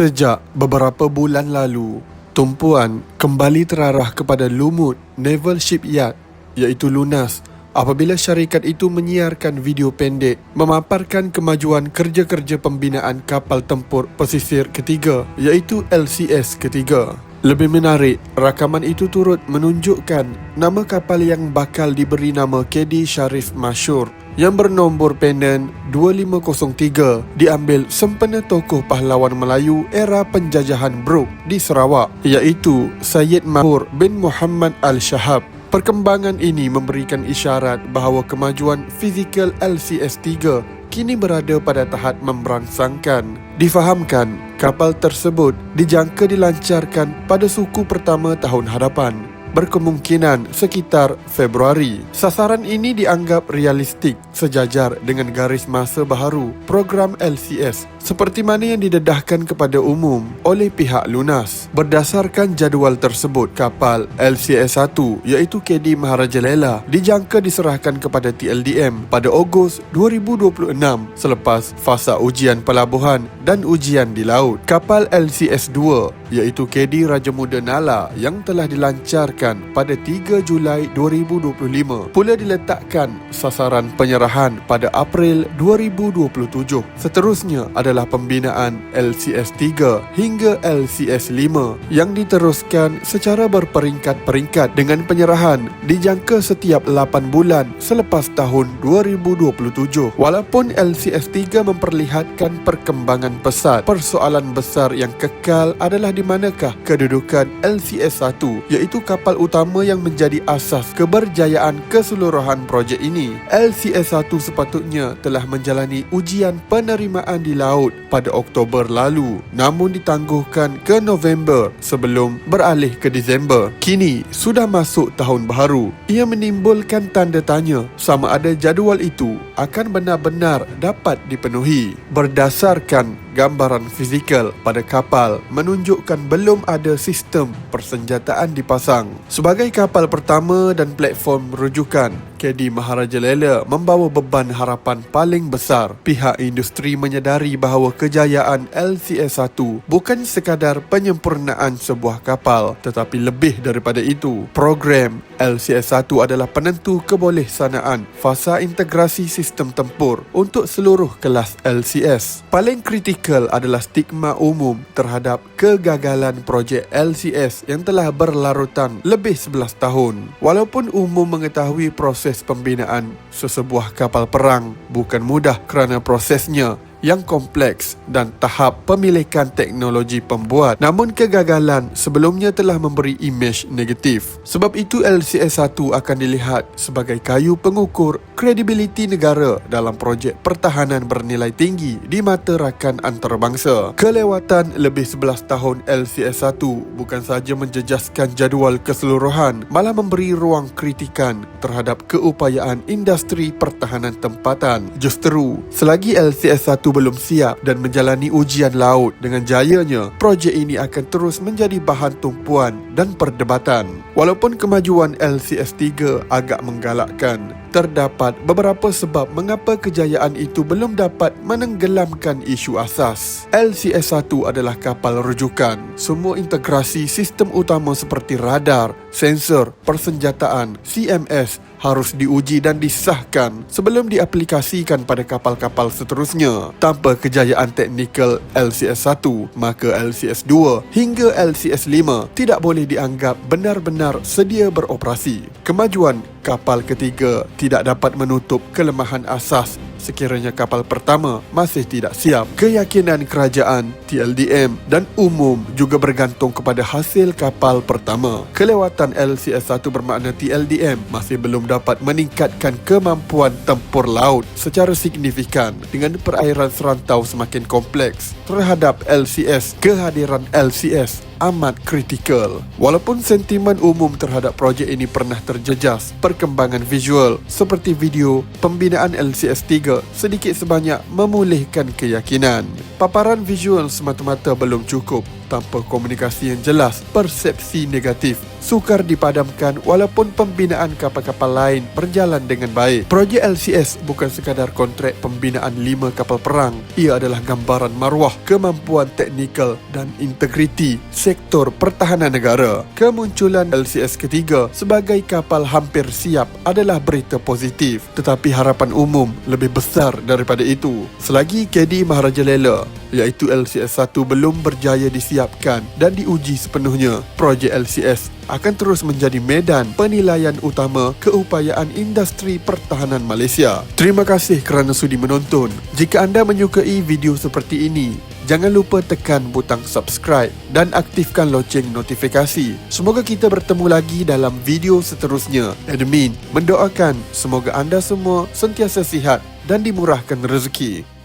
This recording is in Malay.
Sejak beberapa bulan lalu, tumpuan kembali terarah kepada Lumut Naval Shipyard iaitu Lunas apabila syarikat itu menyiarkan video pendek memaparkan kemajuan kerja-kerja pembinaan kapal tempur pesisir ketiga iaitu LCS ketiga. Lebih menarik, rakaman itu turut menunjukkan nama kapal yang bakal diberi nama KD Sharif Masyur yang bernombor penen 2503 diambil sempena tokoh pahlawan Melayu era penjajahan Bruk di Sarawak iaitu Syed Mahmur bin Muhammad Al-Shahab. Perkembangan ini memberikan isyarat bahawa kemajuan fizikal LCS-3 kini berada pada tahap memberangsangkan. Difahamkan, kapal tersebut dijangka dilancarkan pada suku pertama tahun hadapan, berkemungkinan sekitar Februari. Sasaran ini dianggap realistik sejajar dengan garis masa baharu program LCS seperti mana yang didedahkan kepada umum oleh pihak Lunas. Berdasarkan jadual tersebut, kapal LCS-1 iaitu KD Maharaja Lela dijangka diserahkan kepada TLDM pada Ogos 2026 selepas fasa ujian pelabuhan dan ujian di laut. Kapal LCS-2 iaitu KD Raja Muda Nala yang telah dilancarkan pada 3 Julai 2025 pula diletakkan sasaran penyerahan pada April 2027. Seterusnya adalah pembinaan LCS-3 hingga LCS-5 yang diteruskan secara berperingkat-peringkat dengan penyerahan dijangka setiap 8 bulan selepas tahun 2027. Walaupun LCS-3 memperlihatkan perkembangan pesat, persoalan besar yang kekal adalah di manakah kedudukan LCS-1 iaitu kapal utama yang menjadi asas keberjayaan keseluruhan projek ini. LCS-1 sepatutnya telah menjalani ujian penerimaan di laut pada Oktober lalu, namun ditangguhkan ke November sebelum beralih ke Disember. Kini sudah masuk tahun baharu. Ia menimbulkan tanda tanya sama ada jadual itu akan benar-benar dapat dipenuhi. Berdasarkan gambaran fizikal pada kapal menunjukkan belum ada sistem persenjataan dipasang. Sebagai kapal pertama dan platform rujukan, KD Maharaja Lela membawa beban harapan paling besar. Pihak industri menyedari bahawa kejayaan LCS-1 bukan sekadar penyempurnaan sebuah kapal, tetapi lebih daripada itu. Program LCS-1 adalah penentu kebolehsanaan fasa integrasi sistem tempur untuk seluruh kelas LCS. Paling kritikal adalah stigma umum terhadap kegagalan projek LCS yang telah berlarutan lebih 11 tahun. Walaupun umum mengetahui proses pembinaan sesebuah kapal perang bukan mudah kerana prosesnya yang kompleks dan tahap pemilikan teknologi pembuat, namun kegagalan sebelumnya telah memberi imej negatif. Sebab itu LCS-1 akan dilihat sebagai kayu pengukur kredibiliti negara dalam projek pertahanan bernilai tinggi di mata rakan antarabangsa. Kelewatan lebih 11 tahun LCS-1 bukan sahaja menjejaskan jadual keseluruhan, malah memberi ruang kritikan terhadap keupayaan industri pertahanan tempatan. Justeru, selagi LCS-1 belum siap dan menjalani ujian laut dengan jayanya, projek ini akan terus menjadi bahan tumpuan dan perdebatan. Walaupun kemajuan LCS-3 agak menggalakkan, terdapat beberapa sebab mengapa kejayaan itu belum dapat menenggelamkan isu asas. LCS-1 adalah kapal rujukan. Semua integrasi sistem utama seperti radar, sensor, persenjataan, CMS harus diuji dan disahkan sebelum diaplikasikan pada kapal-kapal seterusnya. Tanpa kejayaan teknikal LCS-1, maka LCS-2 hingga LCS-5 tidak boleh dianggap benar-benar sedia beroperasi. Kemajuan kapal ketiga tidak dapat menutup kelemahan asas sekiranya kapal pertama masih tidak siap. Keyakinan kerajaan, TLDM dan umum juga bergantung kepada hasil kapal pertama. Kelewatan LCS-1 bermakna TLDM masih belum dapat meningkatkan kemampuan tempur laut secara signifikan. Dengan perairan serantau semakin kompleks terhadap LCS, kehadiran LCS amat kritikal. Walaupun sentimen umum terhadap projek ini pernah terjejas, perkembangan visual seperti video pembinaan LCS-3 sedikit sebanyak memulihkan keyakinan. Paparan visual semata-mata belum cukup. Tanpa komunikasi yang jelas, persepsi negatif sukar dipadamkan walaupun pembinaan kapal-kapal lain berjalan dengan baik. Projek LCS bukan sekadar kontrak pembinaan 5 kapal perang. Ia adalah gambaran maruah, kemampuan teknikal dan integriti sektor pertahanan negara. Kemunculan LCS ketiga sebagai kapal hampir siap adalah berita positif, tetapi harapan umum lebih besar daripada itu. Selagi KD Maharaja Lela, iaitu LCS 1 belum berjaya disiapkan dan diuji sepenuhnya, projek LCS akan terus menjadi medan penilaian utama keupayaan industri pertahanan Malaysia. Terima kasih kerana sudi menonton. Jika anda menyukai video seperti ini, jangan lupa tekan butang subscribe dan aktifkan loceng notifikasi. Semoga kita bertemu lagi dalam video seterusnya. Admin mendoakan semoga anda semua sentiasa sihat dan dimurahkan rezeki.